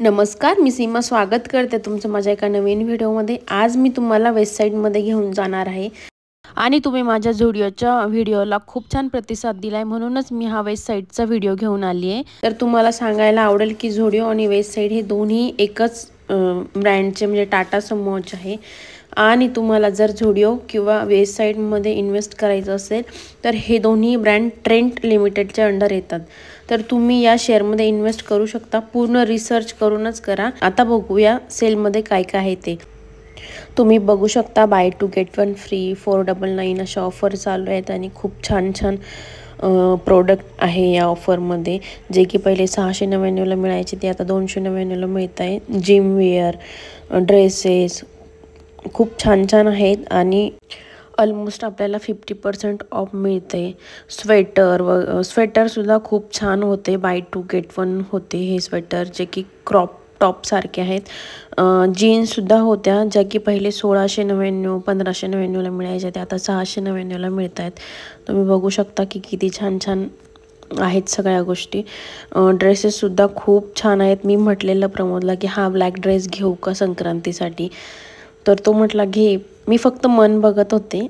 नमस्कार, मी सीमा स्वागत करते तुमचं माझ्या एका नवीन व्हिडिओमध्ये। आज मी तुम्हाला वेबसाईटमध्ये घेऊन जाणार आहे आणि तुम्ही माझ्या व्हिडिओला खूप छान प्रतिसाद दिलाय, म्हणूनच मी हा वेबसाईटचा व्हिडिओ घेऊन आली आहे। तर तुम्हाला सांगायला आवडेल की झोडिओ आणि वेबसाईट हे दोन्ही एकच ब्रँडचे म्हणजे टाटा समूहाचे आहे। आणि तुम्हाला जर झोडिओ किंवा वेबसाईटमध्ये इन्व्हेस्ट करायचं असेल तर हे दोन्ही ब्रँड ट्रेंट लिमिटेडच्या अंडर येतात। तर तुम्ही या शेअरमध्ये इन्व्हेस्ट करू शकता, पूर्ण रिसर्च करूनच करा। आता बघूया सेलमध्ये काय काय आहे ते। तुम्ही बघू शकता buy two get one free 499 अशा ऑफर चालू आहेत आणि खूप छान छान प्रोडक्ट आहे या ऑफरमध्ये, जे की पहिले 699ला मिळायचे ते आता 299ला मिळत आहे। जिम वेअर, ड्रेसेस खूप छान छान आहेत आणि ऑलमोस्ट आपल्याला 50% ऑफ मिळते। स्वेटरसुद्धा खूप छान होते, बाय टू गेट वन होते हे स्वेटर, जे की क्रॉप टॉप सारखे आहेत। जीन्ससुद्धा होत्या ज्या की पहिले 1699 1599ला मिळायच्या, ते आता 699ला मिळत आहेत। तुम्ही बघू शकता की किती छान छान आहेत सगळ्या गोष्टी। ड्रेसेससुद्धा खूप छान आहेत। मी म्हटलेलं प्रमोदला की हा ब्लॅक ड्रेस घेऊ का संक्रांतीसाठी, तर तो म्हटला घे। मी फक्त मन बघत होते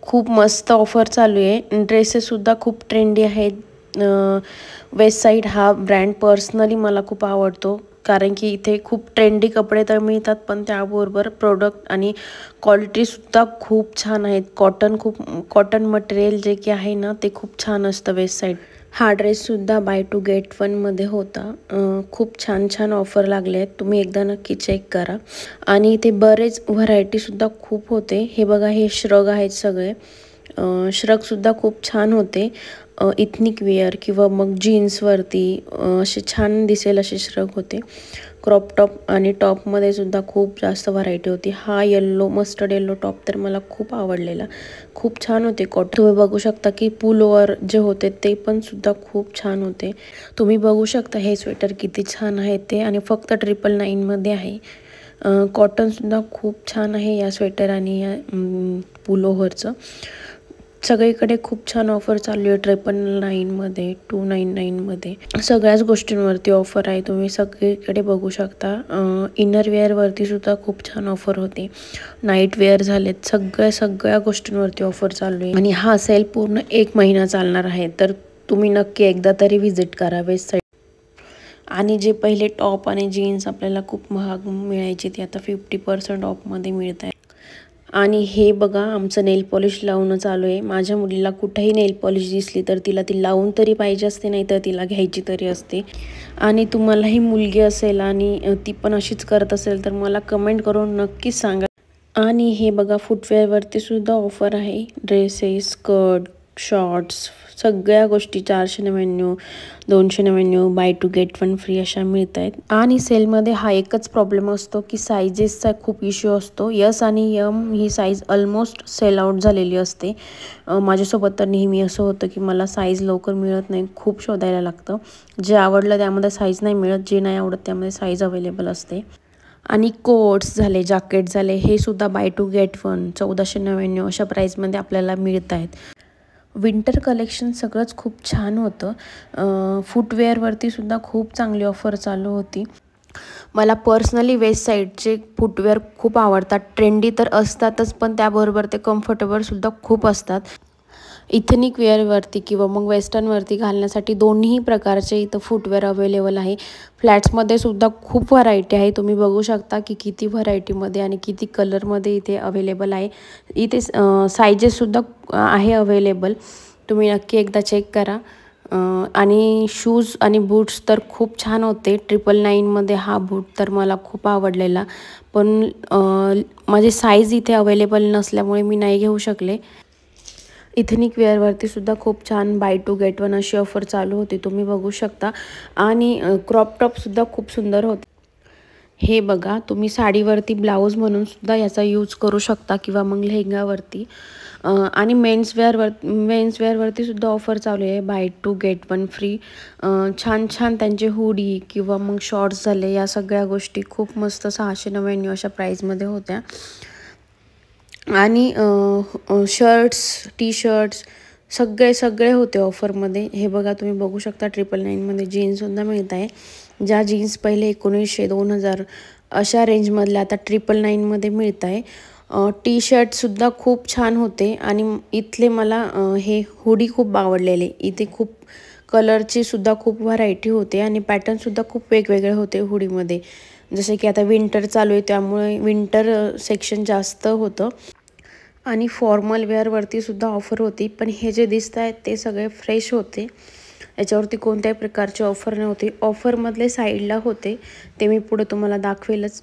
खूप मस्त ऑफर चालू आहे। ड्रेसेससुद्धा खूप ट्रेंडी आहेत। वेबसाईट हा ब्रँड पर्सनली मला खूप आवडतो, कारण की इथे खूप ट्रेंडी कपडे तर मिळतात, पण त्याबरोबर प्रोडक्ट आणि क्वालिटीसुद्धा खूप छान आहेत। कॉटन मटेरियल जे की आहे ना ते खूप छान असतं वेबसाईट। हा ड्रेससुद्धा बाय टू गेट वनमध्ये होता। खूप छान छान ऑफर लागले आहेत, तुम्ही एकदा नक्की चेक करा। आणि इथे बरेच व्हरायटीसुद्धा खूप होते। हे बघा, हे श्रग आहेत सगळे। श्रगसुद्धा खूप छान होते। इथनिक वेअर किंवा मग जीन्सवरती असे छान दिसेल असे श्रग होते। क्रॉप टॉप आणि टॉपमध्ये सुद्धा खूप जास्त व्हरायटी होती। हा मस्टर्ड येल्लो टॉप तर मला खूप आवडलेला, खूप छान होते। तुम्ही बघू शकता की पुलओव्हर जे होते ते पण सुद्धा खूप छान होते। तुम्ही बघू शकता हे स्वेटर किती छान आहे ते, आणि फक्त 999मध्ये आहे। कॉटनसुद्धा खूप छान आहे या स्वेटर आणि या पुलोव्हरचं। सगळीकडे खूप छान ऑफर चालू आहे। 999मध्ये, 299मध्ये सगळ्याच गोष्टींवरती ऑफर आहे, तुम्ही सगळीकडे बघू शकता। इनर वेअरवरती सुद्धा खूप छान ऑफर होते। नाईट वेअर झालेत, सगळ्या गोष्टींवरती ऑफर चालू आहे आणि हा सेल पूर्ण 1 महिना चालणार आहे। तर तुम्ही नक्की एकदा तरी व्हिजिट करा वेबसाईट। आणि जे पहिले टॉप आणि जीन्स आपल्याला खूप महाग मिळायचे ते आता 50% ऑफमध्ये मिळत आहे। आणि हे बघा, आमचं नेल पॉलिश लावणं चालू आहे। माझ्या मुलीला कुठेही नेल पॉलिश दिसली तर तिला ती लावून तरी पाहिजे असते, नाही तर तिला घ्यायची तरी असते। आणि तुम्हालाही मुलगी असेल आणि ती पण अशीच करत असेल तर मला कमेंट करून नक्कीच सांगा। आणि हे बघा, फुटवेअरवरती सुद्धा ऑफर आहे। ड्रेसेस, स्कर्ट, शॉर्ट्स सगळ्या गोष्टी 499 299 buy two get one free अशा मिळत आहेत। आणि सेलमध्ये हा एकच प्रॉब्लेम असतो की सायझेसचा खूप इश्यू असतो। यस आणि यम ही साईज ऑलमोस्ट सेल आउट झालेली असते। माझ्यासोबत तर नेहमी असं होतं की मला साईज लवकर मिळत नाही, खूप शोधायला लागतं। जे आवडलं त्यामध्ये साईज नाही मिळत, जे नाही आवडत त्यामध्ये साईज अवेलेबल असते। आणि कोट्स झाले, जॅकेट झाले, हे सुद्धा बाय टू गेट वन 1499 अशा प्राईजमध्ये आपल्याला मिळत आहेत। विंटर कलेक्शन सगळंच खूप छान होतं। फुटवेअरवरती सुद्धा खूप चांगली ऑफर चालू होती। मला पर्सनली वेबसाईटचे फुटवेअर खूप आवडतात। ट्रेंडी तर असतातच, पण त्याबरोबर ते कम्फर्टेबलसुद्धा खूप असतात। इथनिक वेअरवरती किंवा मग वेस्टर्नवरती घालण्यासाठी दोन्ही प्रकारचे इथं फुटवेअर अवेलेबल आहे। फ्लॅट्समध्ये सुद्धा खूप व्हरायटी आहे, तुम्ही बघू शकता की किती व्हरायटीमध्ये आणि किती कलरमध्ये इथे अवेलेबल आहे। इथे सायझेससुद्धा आहे अवेलेबल, तुम्ही नक्की एकदा चेक करा। आणि शूज आणि बूट्स तर खूप छान होते। 999मध्ये हा बूट तर मला खूप आवडलेला, पण माझी साईज इथे अवेलेबल नसल्यामुळे मी नाही घेऊ शकले। इथनिक वेअरवरती सुद्धा खूप छान बाय टू गेट वन अशी ऑफर चालू होती, तुम्ही बघू शकता। आणि क्रॉप टॉपसुद्धा खूप सुंदर होते। हे बघा, तुम्ही साडीवरती ब्लाऊज म्हणून सुद्धा याचा यूज करू शकता किंवा मग लेहंगावरती। आणि मेन्सवेअरवरती सुद्धा ऑफर चालू आहे, buy two get one free. छान छान त्यांचे हुडी किंवा मग शॉर्ट्स झाले, या सगळ्या गोष्टी खूप मस्त 699 अशा प्राईजमध्ये होत्या। आणि शर्ट्स, टी शर्ट्स सगळे सगळे होते ऑफरमध्ये। हे बघा तुम्ही बघू शकता 999मध्ये जीन्ससुद्धा मिळत आहे। ज्या जीन्स पहिले 1900 2000 अशा रेंजमधल्या आता 999मध्ये मिळत आहे। टी शर्टसुद्धा खूप छान होते आणि इथले मला हे हुडी खूप आवडलेले। इथे खूप कलरची सुद्धा खूप व्हरायटी होते आणि पॅटर्नसुद्धा खूप वेगवेगळे होते हुडीमध्ये। जसे की आता विंटर चालू आहे त्यामुळे विंटर सेक्शन जास्त होतं आणि फॉर्मल वेअरवरती सुद्धा ऑफर होती। पण हे जे दिसत आहेत ते सगळे फ्रेश होते, याच्यावरती कोणत्याही प्रकारची ऑफर नव्हती। ऑफरमधले साईडला होते ते मी पुढे तुम्हाला दाखवेलच,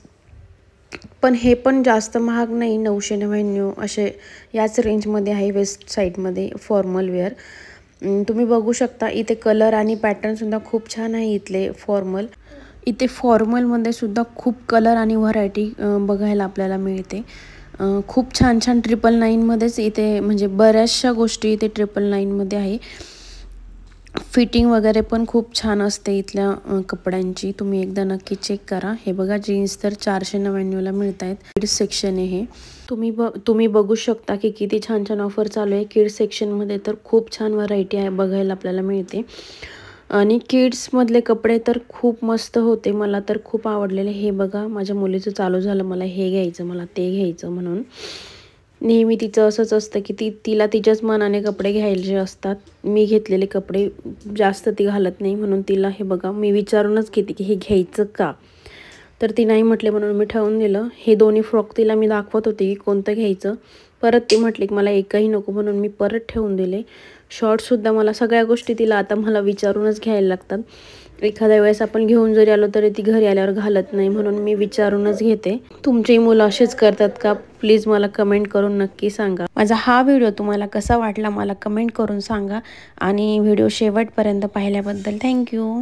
पण हे पण जास्त महाग नाही, 999 असे याच रेंजमध्ये आहे वेस्ट साईडमध्ये फॉर्मल वेअर। तुम्ही बघू शकता इथे कलर आणि पॅटर्नसुद्धा खूप छान आहे इथले फॉर्मल। इथे फॉर्मलमध्ये सुद्धा खूप कलर आणि व्हरायटी बघायला आपल्याला मिळते। खूप छान छान 999मध्येच इथे म्हणजे बऱ्याचशा गोष्टी इथे 999मध्ये आहे। फिटिंग वगैरे पण खूप छान असते इथल्या कपड्यांची, तुम्ही एकदा नक्की चेक करा। हे बघा जीन्स तर 499ला मिळत आहेत। किड्स सेक्शन आहे हे, तुम्ही बघू शकता की किती छान छान ऑफर चालू आहे। किड्स सेक्शनमध्ये तर खूप छान व्हरायटी आहे बघायला आपल्याला मिळते आणि किड्समधले कपडे तर खूप मस्त होते, मला तर खूप आवडलेले। हे बघा माझ्या मुलीचं चालू झालं मला हे घ्यायचं मला ते घ्यायचं म्हणून। नेहमी तिचं असंच असतं की तिला तिच्याच मनाने कपडे घ्यायचे असतात। मी घेतलेले कपडे जास्त ती घालत नाही म्हणून तिला हे बघा मी विचारूनच घेते की हे घ्यायचं का, तर ती नाही म्हटले म्हणून मी ठेवून दिलं। हे दोन्ही फ्रॉक तिला मी दाखवत होते की कोणतं घ्यायचं, परत ती म्हटली की मला एकही नको म्हणून मी परत ठेवून दिले। शॉर्ट्ससुद्धा मला सगळ्या गोष्टी तिला आता मला विचारूनच घ्यायला लागतात। एखाद्या वेळेस आपण घेऊन जरी आलो तरी ती घरी आल्यावर घालत नाही म्हणून मी विचारूनच घेते। तुमची मुलं असेच करतात का? प्लीज मला कमेंट करून नक्की सांगा। माझा हा व्हिडिओ तुम्हाला कसा वाटला मला कमेंट करून सांगा आणि व्हिडिओ शेवटपर्यंत पाहिल्याबद्दल थँक्यू।